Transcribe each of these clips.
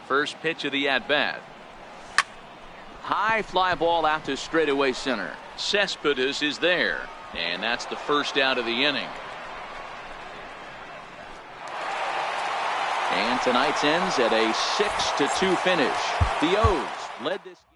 First pitch of the at-bat. High fly ball out to straightaway center. Cespedes is there, and that's the first out of the inning. And tonight's ends at a 6-2 finish. The O's led this game.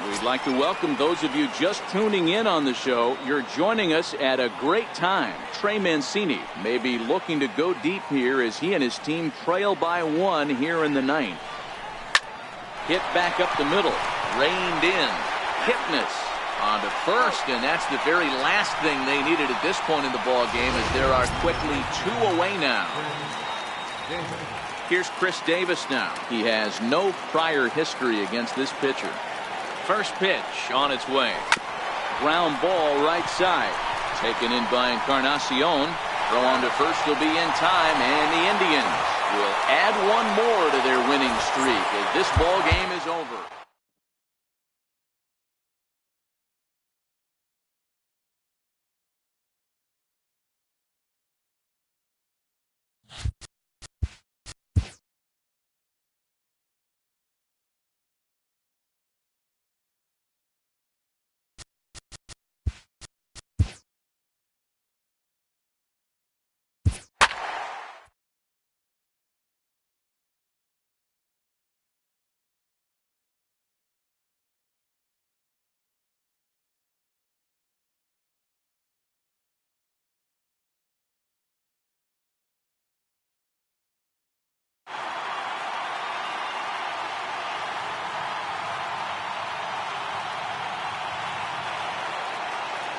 We'd like to welcome those of you just tuning in on the show. You're joining us at a great time. Trey Mancini may be looking to go deep here as he and his team trail by 1 here in the 9th. Hit back up the middle. Reined in. Kipnis on to first, and that's the very last thing they needed at this point in the ball game, as there are quickly 2 away now. Here's Chris Davis now. He has no prior history against this pitcher. First pitch on its way. Ground ball right side. Taken in by Encarnacion. Throw on to first will be in time, and the Indians will add 1 more to their winning streak as this ball game is over.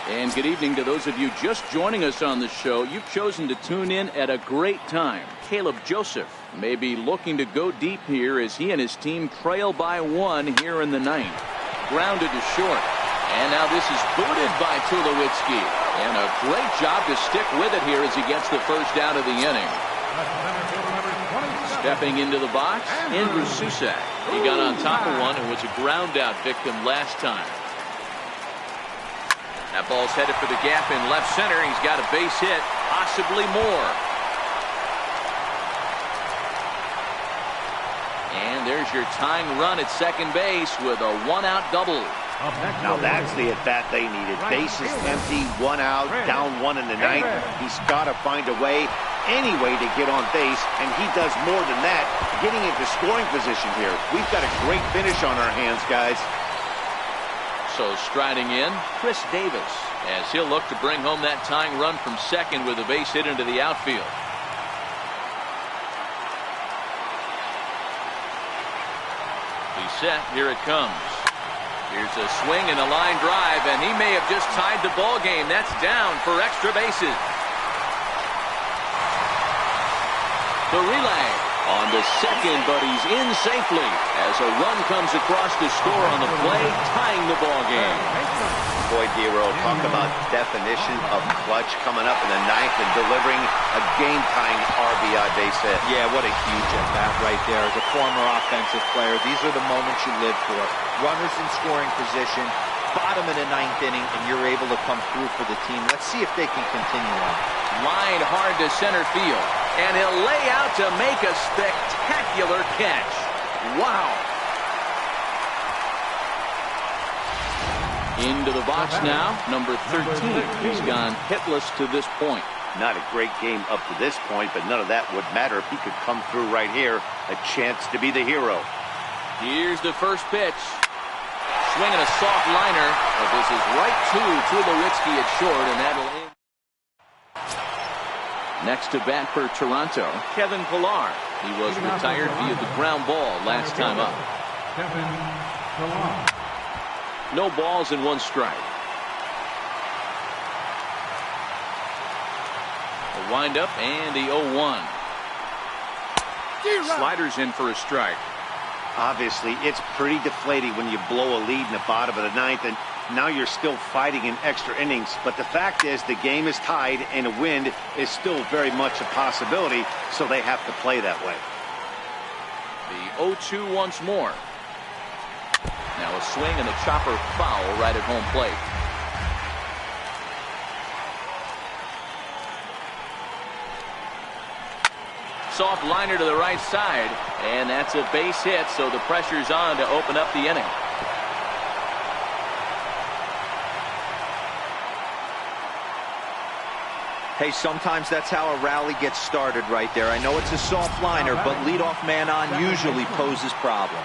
And good evening to those of you just joining us on the show. You've chosen to tune in at a great time. Caleb Joseph may be looking to go deep here as he and his team trail by 1 here in the 9th. Grounded to short. And now this is booted by Tulowitzki. And a great job to stick with it here as he gets the first out of the inning. Stepping into the box, Andrew Susak. He got on top of one and was a ground out victim last time. That ball's headed for the gap in left center. He's got a base hit, possibly more. And there's your tying run at second base with a 1-out double. Now that's the at-bat they needed. Bases empty, 1 out, down 1 in the 9th. He's got to find a way, any way to get on base, and he does more than that, getting into scoring position here. We've got a great finish on our hands, guys. So striding in, Chris Davis, as he'll look to bring home that tying run from second with a base hit into the outfield. He's set. Here it comes. Here's a swing and a line drive, and he may have just tied the ball game. That's down for extra bases. The relay on the second, but he's in safely as a run comes across to score on the play, tying the ball game. Boy, D-Roll, talk about definition of clutch coming up in the 9th and delivering a game-tying RBI base hit. Yeah, what a huge at-bat right there. As a former offensive player, these are the moments you live for. Runners in scoring position, bottom of the 9th inning, and you're able to come through for the team. Let's see if they can continue on. Line hard to center field, and he'll lay out to make a spectacular catch. Wow. Into the box now, number 13. He's gone hitless to this point. Not a great game up to this point, but none of that would matter if he could come through right here. A chance to be the hero. Here's the first pitch. Swinging a soft liner, but this is right to Tulowitzki at short, and that'll end. Next to bat for Toronto, Kevin Pillar. He was retired via the ground ball last time up. Kevin Pillar. No balls and one strike. A windup and the 0-1. Sliders in for a strike. Obviously, it's pretty deflating when you blow a lead in the bottom of the ninth, and now you're still fighting in extra innings. But the fact is, the game is tied, and a win is still very much a possibility, so they have to play that way. The 0-2 once more. Now a swing and a chopper foul right at home plate. Soft liner to the right side, and that's a base hit, so the pressure's on to open up the inning. Hey, sometimes that's how a rally gets started right there. I know it's a soft liner, but leadoff man on usually poses problems.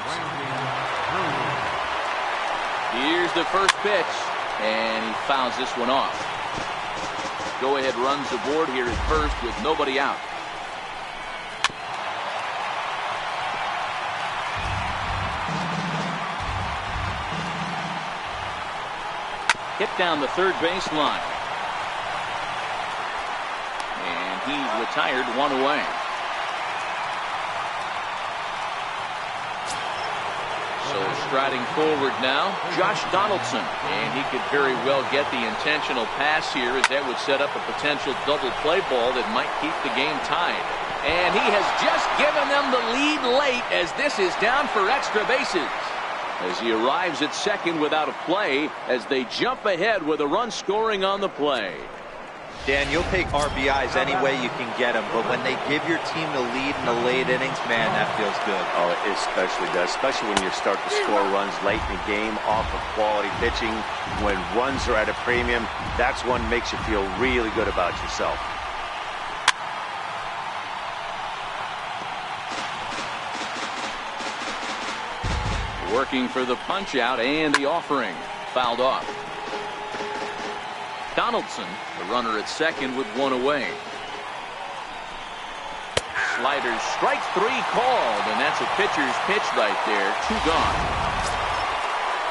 Here's the first pitch, and he fouls this one off. Go-ahead runs aboard here at first with nobody out. Hit down the third base line. And he's retired, one away. So striding forward now, Josh Donaldson. And he could very well get the intentional pass here, as that would set up a potential double play ball that might keep the game tied. And he has just given them the lead late, as this is down for extra bases. As he arrives at second without a play, as they jump ahead with a run scoring on the play. Dan, you'll take RBIs any way you can get them, but when they give your team the lead in the late innings, man, that feels good. Oh, it especially does, especially when you start to score runs late in the game off of quality pitching. When runs are at a premium, that's one makes you feel really good about yourself. Working for the punch out and the offering. Fouled off. Donaldson, the runner at second with one away. Sliders, strike three called, and that's a pitcher's pitch right there. Two gone.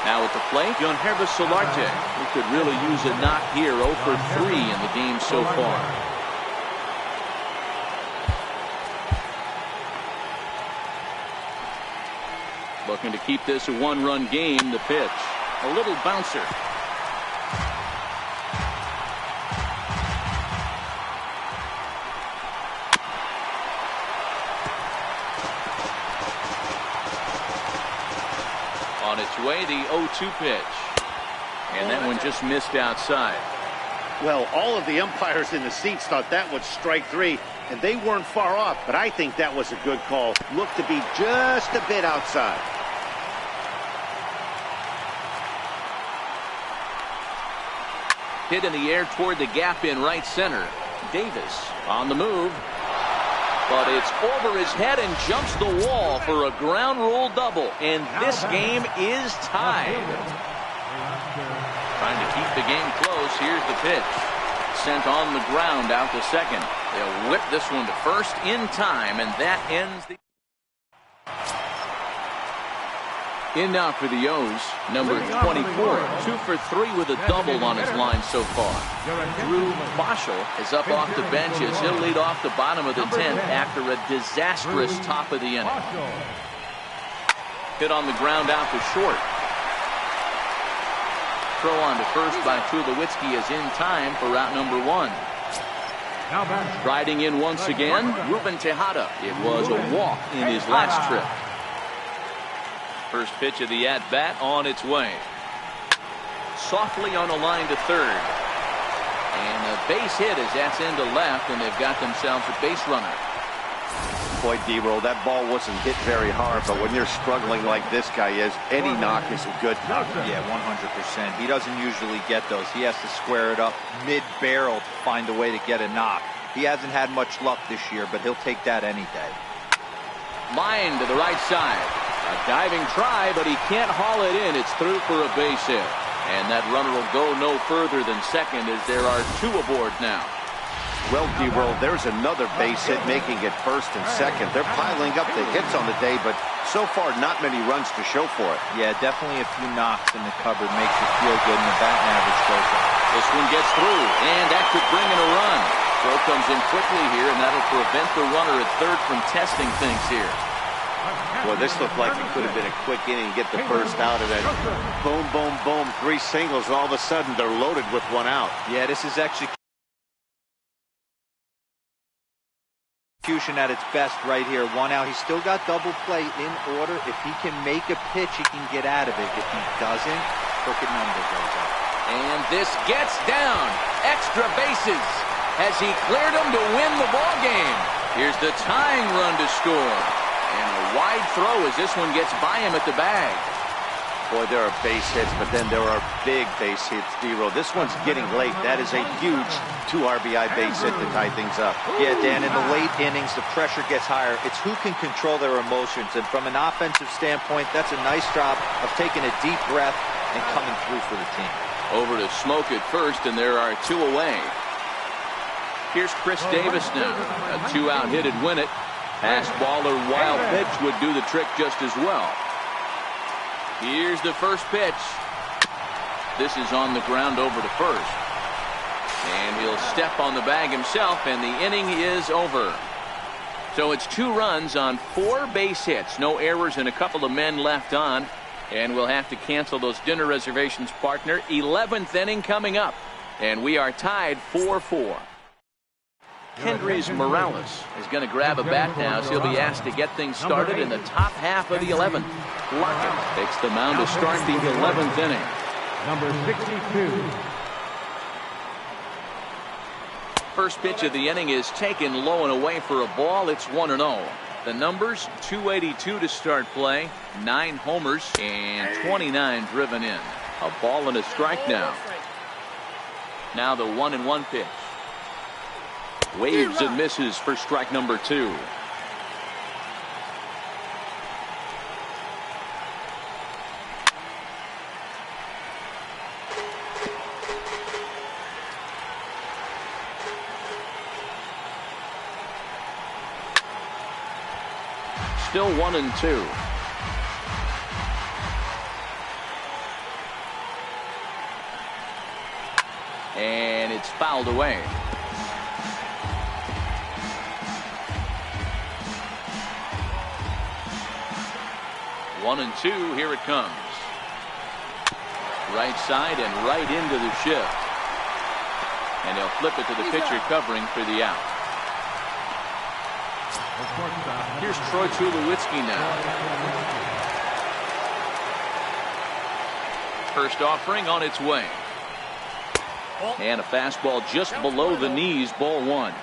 Now at the plate, Yangervis Solarte, who could really use a knock here. 0 for 3 in the game so far. Looking to keep this a one-run game. The pitch, a little bouncer. On its way, the 0-2 pitch. And that one just missed outside. Well, all of the umpires in the seats thought that was strike three, and they weren't far off, but I think that was a good call. Looked to be just a bit outside. Hit in the air toward the gap in right center. Davis on the move. But it's over his head and jumps the wall for a ground rule double. And this game is tied. Trying to keep the game close. Here's the pitch. Sent on the ground out to second. They'll whip this one to first in time, and that ends the... In now for the O's, number 24, 2 for 3 with a double on his line so far. Drew Boschel is up off the bench as he'll lead off the bottom of the 10th after a disastrous top of the inning. Hit on the ground out to short. Throw on to first by Tulowitzki is in time for route number 1. Riding in once again, Ruben Tejada. It was a walk in his last trip. First pitch of the at-bat on its way. Softly on a line to third. And a base hit as that's into left, and they've got themselves a base runner. Boy, D-Roll, that ball wasn't hit very hard, but when you're struggling like this guy is, any knock is a good knock. Yeah, 100%. He doesn't usually get those. He has to square it up mid-barrel to find a way to get a knock. He hasn't had much luck this year, but he'll take that any day. Line to the right side. A diving try, but he can't haul it in. It's through for a base hit. And that runner will go no further than second as there are 2 aboard now. Well, D-Roll, there's another base hit making it first and second. They're piling up the hits on the day, but so far not many runs to show for it. Yeah, definitely a few knocks in the cupboard makes it feel good, and the batting average goes up. This one gets through, and that could bring in a run. Throw comes in quickly here, and that'll prevent the runner at third from testing things here. Boy, this looked like it could have been a quick inning, get the first out, and then boom, boom, boom, 3 singles, and all of a sudden they're loaded with 1 out. Yeah, this is execution at its best right here. 1 out. He's still got double play in order. If he can make a pitch, he can get out of it. If he doesn't, crooked number goes up. And this gets down. Extra bases. Has he cleared them to win the ball game? Here's the tying run to score. And a wide throw as this one gets by him at the bag. Boy, there are base hits, but then there are big base hits, D-Roll. This one's getting late. That is a huge 2 RBI base hit to tie things up. Yeah, Dan, in the late innings, the pressure gets higher. It's who can control their emotions. And from an offensive standpoint, that's a nice job of taking a deep breath and coming through for the team. Over to Smoke at first, and there are 2 away. Here's Chris Davis now. A 2-out hit would win it. Fastball or wild pitch would do the trick just as well. Here's the first pitch. This is on the ground over to first. And he'll step on the bag himself, and the inning is over. So it's 2 runs on 4 base hits. No errors and a couple of men left on. And we'll have to cancel those dinner reservations, partner. 11th inning coming up. And we are tied 4-4. Kendrys Morales is going to grab a bat now, so he'll be asked to get things started in the top half of the 11th. Lockett takes the mound to start the 11th inning. Number 62. First pitch of the inning is taken low and away for a ball. It's 1-0. The numbers: 282 to start play, 9 homers, and 29 driven in. A ball and a strike now. Now the 1-1 pitch. Waves and misses for strike number 2. Still 1-2. And it's fouled away. One and 2, here it comes. Right side and right into the shift. And they'll flip it to the pitcher covering for the out. Here's Troy Tulowitzki now. First offering on its way. And a fastball just below the knees, ball 1.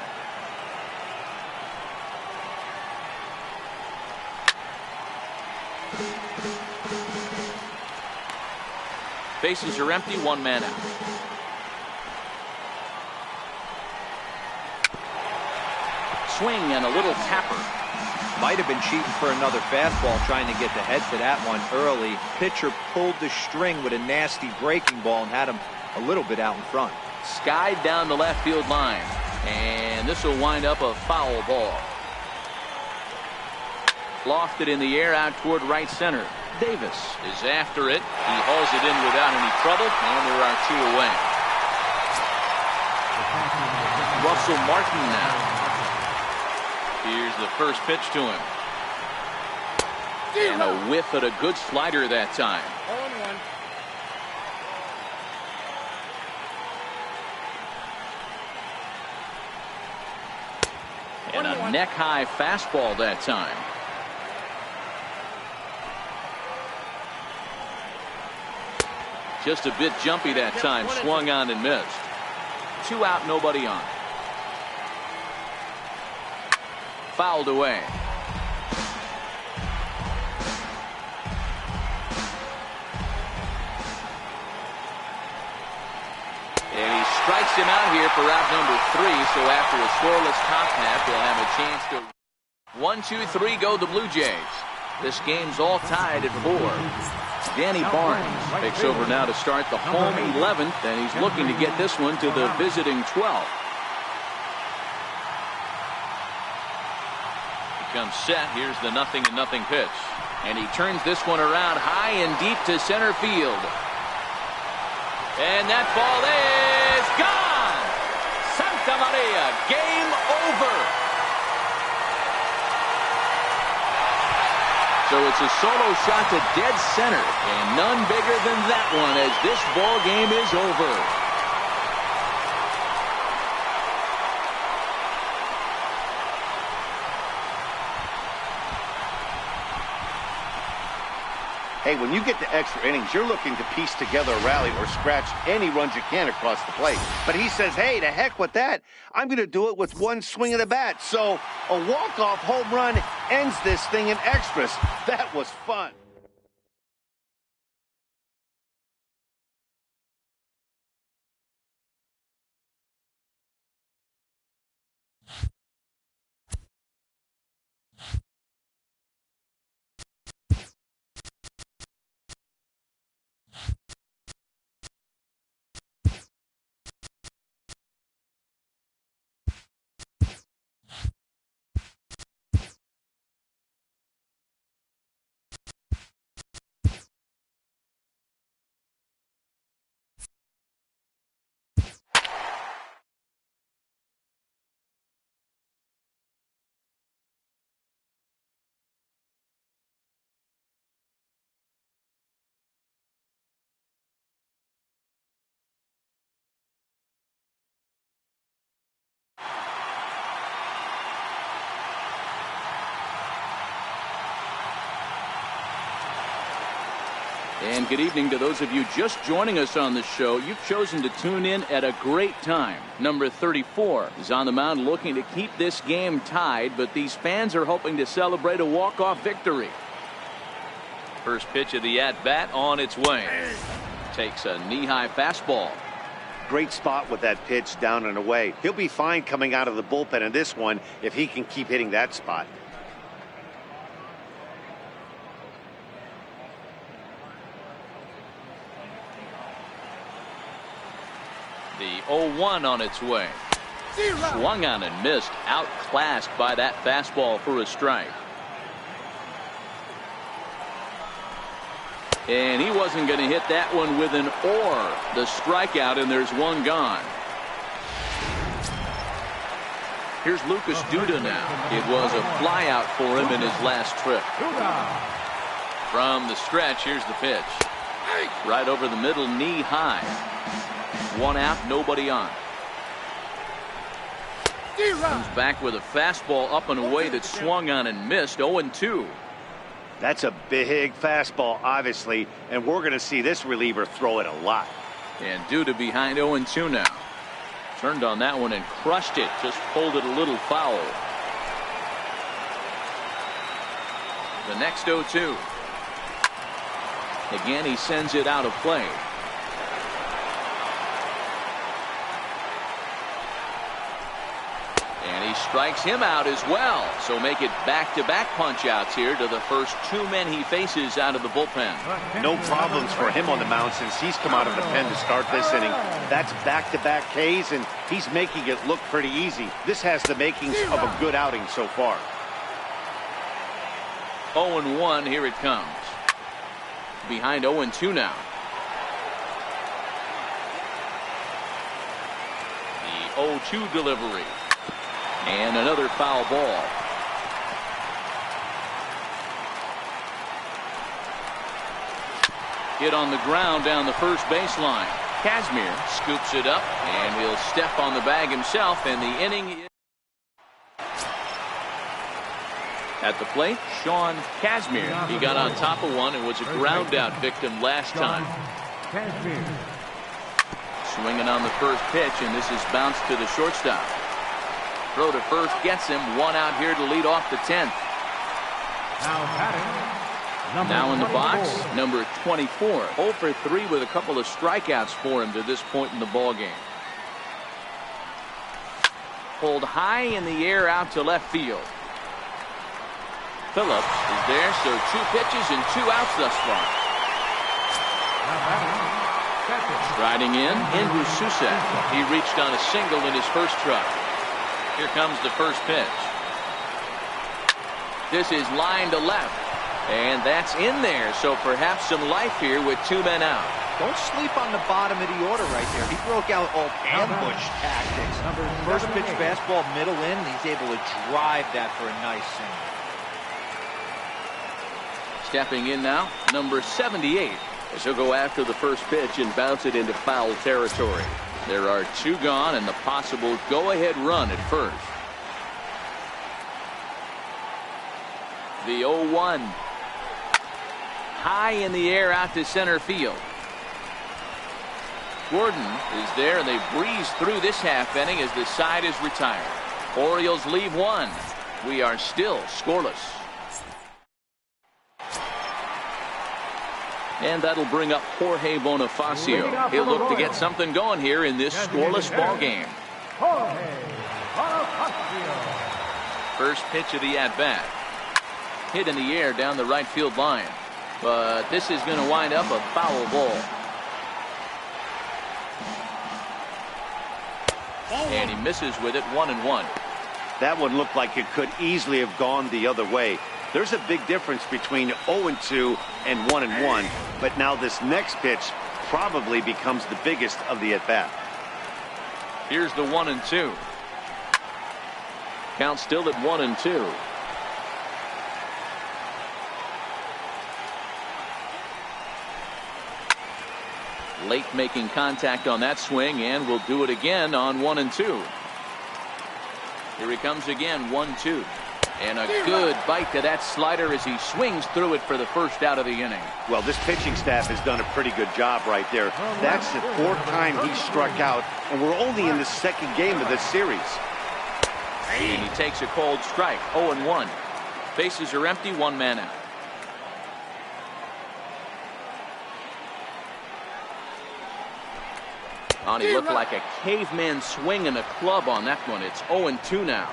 Bases are empty, 1 man out. Swing and a little tapper. Might have been cheating for another fastball, trying to get the head to that one early. Pitcher pulled the string with a nasty breaking ball and had him a little bit out in front. Skied down the left field line. And this will wind up a foul ball. Lofted in the air out toward right center. Davis is after it. He hauls it in without any trouble, and there are 2 away. Russell Martin now. Here's the first pitch to him. And a whiff at a good slider that time. 0-1. And a neck-high fastball that time. Just a bit jumpy that time. Swung on and missed. 2 out, nobody on. Fouled away. takes him out here for out number 3. So after a scoreless top half, they'll have a chance to 1, 2, 3 go the Blue Jays. This game's all tied at 4. Danny Barnes takes over now to start the home 11th, and he's looking to get this one to the visiting 12th. He comes set. Here's the 0-0 pitch. And he turns this one around high and deep to center field. And that ball is gone! Santa Maria, game over! So it's a solo shot to dead center, and none bigger than that one as this ball game is over. Hey, when you get to extra innings, you're looking to piece together a rally or scratch any runs you can across the plate. But he says, hey, to heck with that. I'm going to do it with one swing of the bat. So a walk-off home run ends this thing in extras. That was fun. And good evening to those of you just joining us on the show. You've chosen to tune in at a great time. Number 34 is on the mound looking to keep this game tied, but these fans are hoping to celebrate a walk-off victory. First pitch of the at-bat on its way. Takes a knee-high fastball. Great spot with that pitch down and away. He'll be fine coming out of the bullpen in this one if he can keep hitting that spot. The 0-1 on its way. Swung on and missed. Outclassed by that fastball for a strike. And he wasn't going to hit that one with an or. The strikeout, and there's one gone. Here's Lucas Duda now. It was a flyout for him in his last trip. From the stretch, here's the pitch. Right over the middle, knee high. One out, nobody on. Comes back with a fastball up and away that swung on and missed. 0-2. That's a big fastball, obviously, and we're going to see this reliever throw it a lot. And Duda behind 0-2 now. Turned on that one and crushed it. Just pulled it a little foul. The next 0-2. Again, he sends it out of play. And he strikes him out as well. So make it back-to-back punch-outs here to the first two men he faces out of the bullpen. No problems for him on the mound since he's come out of the pen to start this inning. That's back-to-back Ks, and he's making it look pretty easy. This has the makings of a good outing so far. 0-1, here it comes. Behind 0-2 now. The 0-2 delivery. And another foul ball. Hit on the ground down the first baseline. Kazmir scoops it up, and he'll step on the bag himself, and the inning is... At the plate, Sean Kazmir. He got on top of one and was a ground out victim last time. Swinging on the first pitch, and this is bounced to the shortstop. Throw to first gets him. One out here to lead off the 10th. Now in the box, number 24. 0 for 3 with a couple of strikeouts for him to this point in the ball game. Pulled high in the air out to left field. Phillips is there, so 2 pitches and 2 outs thus far. Riding in, Andrew Susak. He reached on a single in his first try. Here comes the first pitch. This is line to left, and that's in there, so perhaps some life here with 2 men out. Don't sleep on the bottom of the order right there. He broke out all ambush tactics. First pitch fastball, middle in, and he's able to drive that for a nice single. Stepping in now, number 78, as he'll go after the first pitch and bounce it into foul territory. There are 2 gone and the possible go-ahead run at first. The 0-1. High in the air out to center field. Gordon is there, and they breeze through this half inning as the side is retired. Orioles leave 1. We are still scoreless. And that'll bring up Jorge Bonifacio. He'll look to get something going here in this scoreless ball game. First pitch of the at-bat. Hit in the air down the right field line. But this is going to wind up a foul ball. And he misses with it, 1-1. That one looked like it could easily have gone the other way. There's a big difference between 0-2 and 1-1, but now this next pitch probably becomes the biggest of the at-bat. Here's the 1-2. Count still at 1-2. Late making contact on that swing, and will do it again on 1-2. Here he comes again, 1-2. And a good bite to that slider as he swings through it for the first out of the inning. Well, this pitching staff has done a pretty good job right there. That's the 4th time he struck out, and we're only in the 2nd game of this series. And he takes a cold strike, 0-1. Bases are empty, 1 man out. Oh, he looked like a caveman swinging a club on that one. It's 0-2 now.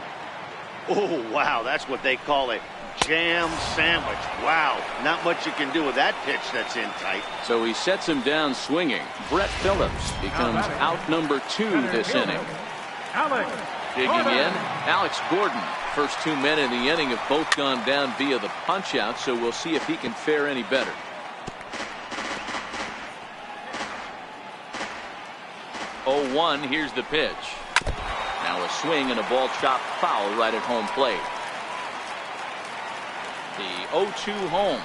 Oh, wow, that's what they call it. Jam sandwich. Wow, not much you can do with that pitch that's in tight. So he sets him down swinging. Brett Phillips becomes out number 2 this inning. Digging in, Alex Gordon. First 2 men in the inning have both gone down via the punch out, so we'll see if he can fare any better. Oh, 1, here's the pitch. Now a swing and a ball chopped foul right at home plate. The 0-2 home.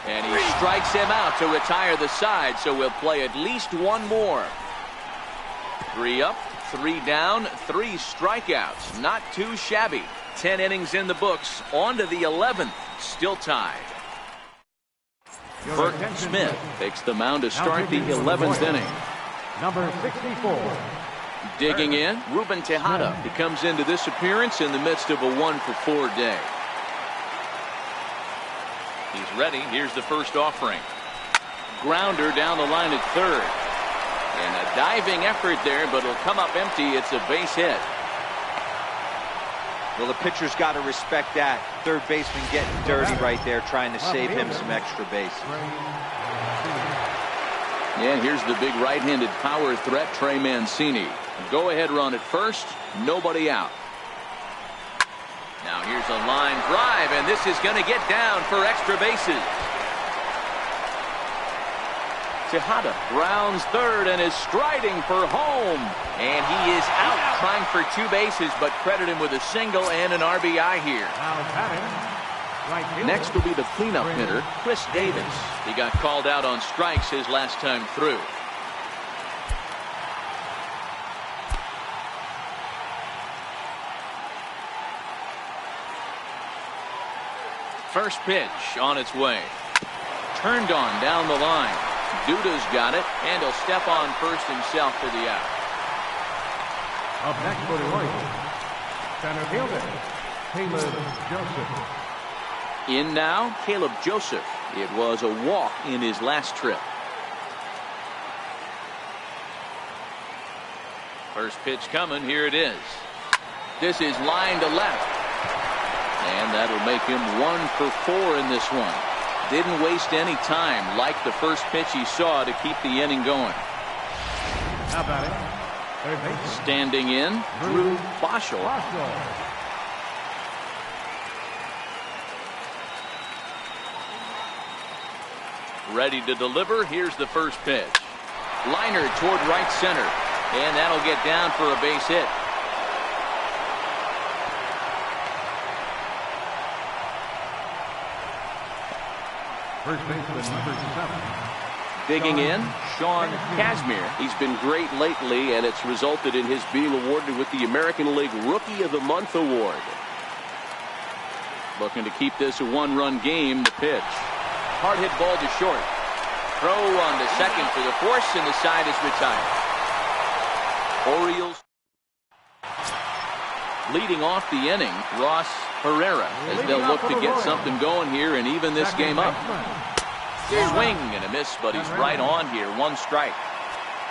And he strikes him out to retire the side, so we'll play at least 1 more. 3 up, 3 down, 3 strikeouts. Not too shabby. 10 innings in the books. On to the 11th. Still tied. Burton Smith takes the mound to start the 11th inning. Number 64. Digging in, Ruben Tejada. He comes into this appearance in the midst of a 1-for-4 day. He's ready. Here's the first offering. Grounder down the line at 3rd. And a diving effort there, but it'll come up empty. It's a base hit. Well, the pitcher's got to respect that. Third baseman getting dirty right there, trying to save him some extra bases. Yeah, here's the big right-handed power threat, Trey Mancini. Go-ahead run at first, nobody out. Now here's a line drive, and this is going to get down for extra bases. Tejada rounds 3rd and is striding for home. And he is out trying for 2 bases, but credit him with a single and an RBI here. Next will be the cleanup hitter, Chris Davis. He got called out on strikes his last time through. First pitch on its way. Turned on down the line. Duda's got it, and he'll step on first himself for the out. Up next for the Orioles, center fielder, Caleb Joseph. In now, Caleb Joseph. It was a walk in his last trip. First pitch coming. Here it is. This is line to left. And that'll make him 1 for 4 in this one. Didn't waste any time like the first pitch he saw to keep the inning going. How about it? Third base. Standing in, Drew Boschel. Ready to deliver. Here's the first pitch. Liner toward right center. And that'll get down for a base hit. First baseman, number 7. Digging in, Sean Kazmir. He's been great lately, and it's resulted in his being awarded with the American League Rookie of the Month award. Looking to keep this a one-run game. The pitch. Hard hit ball to short. Throw on the second for the force, and the side is retired. Orioles leading off the inning, Ross Herrera, as they'll look to get something going here and even this game up. Swing and a miss, but he's right on here. 1 strike.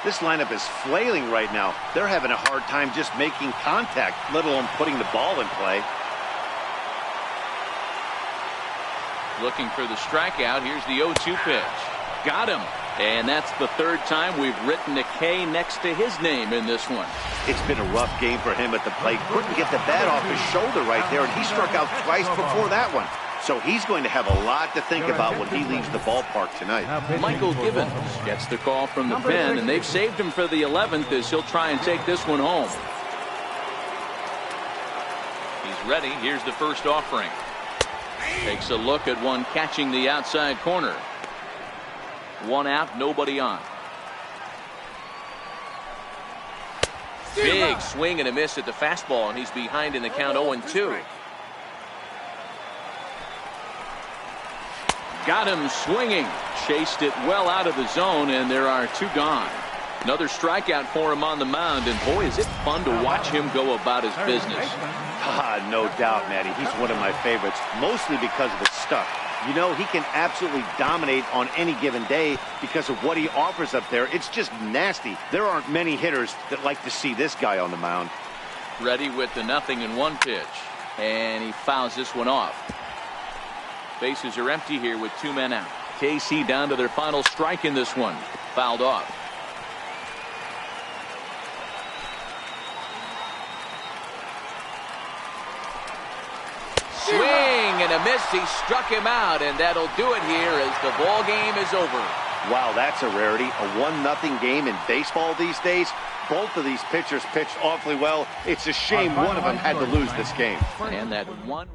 This lineup is flailing right now. They're having a hard time just making contact, let alone putting the ball in play. Looking for the strikeout. Here's the 0-2 pitch. Got him. And that's the 3rd time we've written a K next to his name in this one. It's been a rough game for him at the plate. Couldn't get the bat off his shoulder right there, and he struck out twice before that one. So he's going to have a lot to think about when he leaves the ballpark tonight. Michael Givens gets the call from the pen, and they've saved him for the 11th as he'll try and take this one home. He's ready. Here's the first offering. Takes a look at one catching the outside corner. 1 out, nobody on. Big swing and a miss at the fastball, and he's behind in the count 0-2. Got him swinging. Chased it well out of the zone, and there are 2 gone. Another strikeout for him on the mound, and boy, is it fun to watch him go about his business. No doubt, Matty. He's one of my favorites, mostly because of his stuff. You know, he can absolutely dominate on any given day because of what he offers up there. It's just nasty. There aren't many hitters that like to see this guy on the mound. Ready with the 0-1 pitch. And he fouls this one off. Bases are empty here with 2 men out. KC down to their final strike in this one. Fouled off. Swing and a miss. He struck him out, and that'll do it here as the ball game is over. Wow, that's a rarity. A 1-0 game in baseball these days. Both of these pitchers pitched awfully well. It's a shame one of them had to lose this game. And that one.